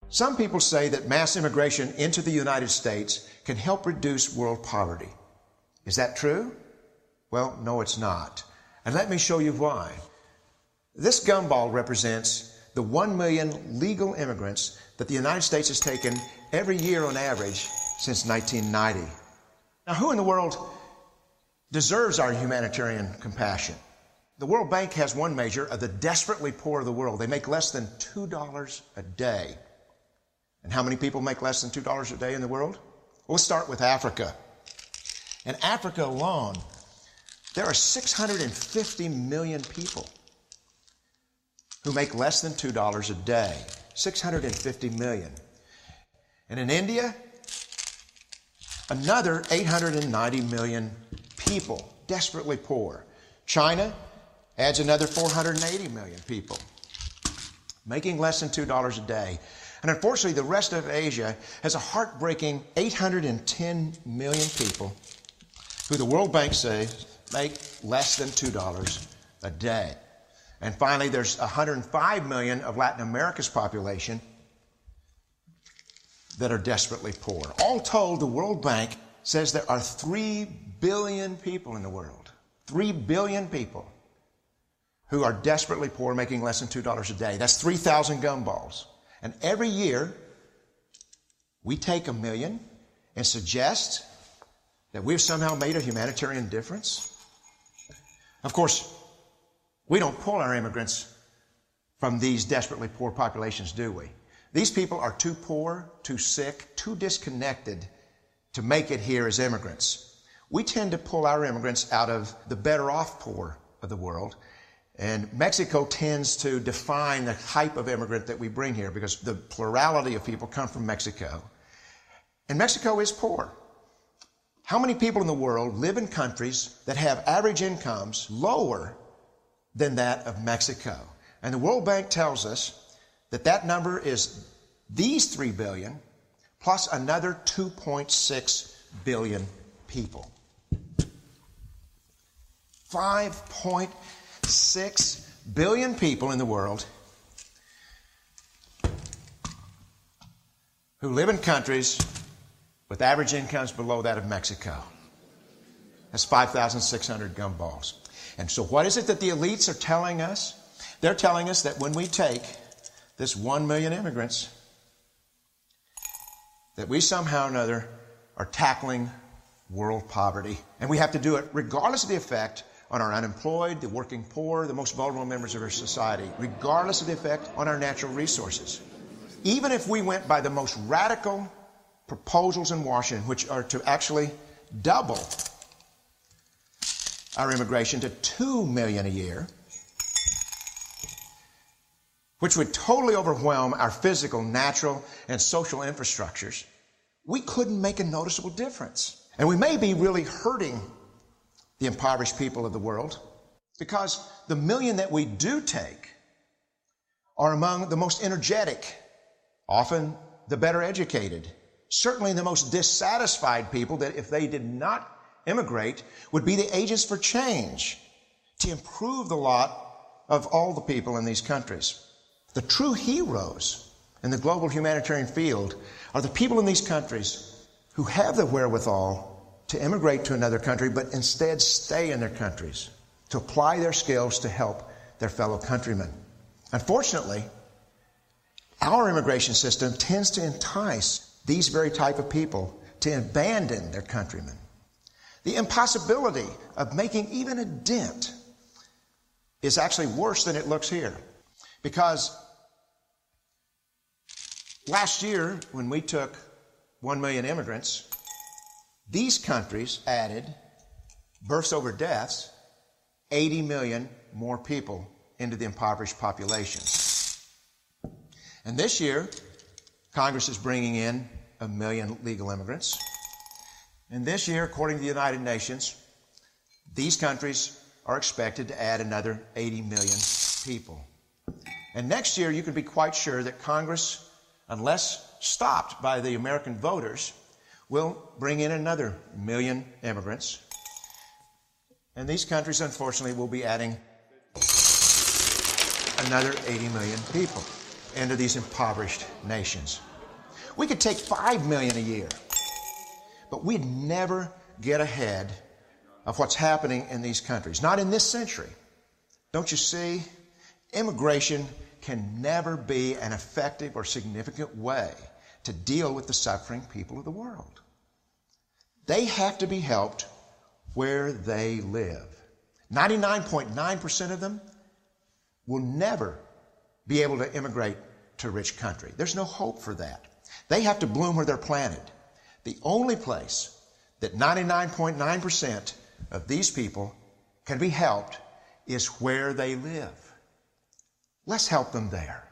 Some people say that mass immigration into the United States can help reduce world poverty. Is that true? Well, no, it's not. And let me show you why. This gumball represents the 1 million legal immigrants that the United States has taken every year on average since 1990. Now, who in the world deserves our humanitarian compassion? The World Bank has one measure of the desperately poor of the world. They make less than $2 a day. And how many people make less than $2 a day in the world? Well, let's start with Africa. In Africa alone, there are 650 million people who make less than $2 a day. 650 million. And in India, another 890 million people, desperately poor. China adds another 480 million people, making less than $2 a day. And unfortunately, the rest of Asia has a heartbreaking 810 million people who the World Bank says make less than $2 a day. And finally, there's 105 million of Latin America's population that are desperately poor. All told, the World Bank says there are 3 billion people in the world. 3 billion people who are desperately poor, making less than $2 a day. That's 3,000 gumballs. And every year, we take 1 million and suggest that we've somehow made a humanitarian difference. Of course, we don't pull our immigrants from these desperately poor populations, do we? These people are too poor, too sick, too disconnected to make it here as immigrants. We tend to pull our immigrants out of the better off poor of the world. And Mexico tends to define the type of immigrant that we bring here because the plurality of people come from Mexico. And Mexico is poor. How many people in the world live in countries that have average incomes lower than that of Mexico? And the World Bank tells us that that number is these 3 billion plus another 2.6 billion people. 5.6 billion people in the world who live in countries with average incomes below that of Mexico. That's 5,600 gumballs. And so what is it that the elites are telling us? They're telling us that when we take this 1 million immigrants, that we somehow or another are tackling world poverty. And we have to do it regardless of the effect on our unemployed, the working poor, the most vulnerable members of our society, regardless of the effect on our natural resources. Even if we went by the most radical proposals in Washington, which are to actually double our immigration to 2 million a year, which would totally overwhelm our physical, natural, and social infrastructures, we couldn't make a noticeable difference. And we may be really hurting the impoverished people of the world because the million that we do take are among the most energetic, often the better educated, certainly the most dissatisfied people that if they did not immigrate would be the agents for change to improve the lot of all the people in these countries. The true heroes in the global humanitarian field are the people in these countries who have the wherewithal to immigrate to another country, but instead stay in their countries to apply their skills to help their fellow countrymen. Unfortunately, our immigration system tends to entice these very type of people to abandon their countrymen. The impossibility of making even a dent is actually worse than it looks here. Because last year, when we took 1 million immigrants, these countries added, births over deaths, 80 million more people into the impoverished populations. And this year, Congress is bringing in 1 million legal immigrants. And this year, according to the United Nations, these countries are expected to add another 80 million people. And next year, you can be quite sure that Congress, unless stopped by the American voters, will bring in another 1 million immigrants. And these countries, unfortunately, will be adding another 80 million people. into these impoverished nations. We could take 5 million a year, but we'd never get ahead of what's happening in these countries. Not in this century. Don't you see? Immigration can never be an effective or significant way to deal with the suffering people of the world. They have to be helped where they live. 99.9% of them will never be able to immigrate to a rich country. There's no hope for that. They have to bloom where they're planted. The only place that 99.9% of these people can be helped is where they live. Let's help them there.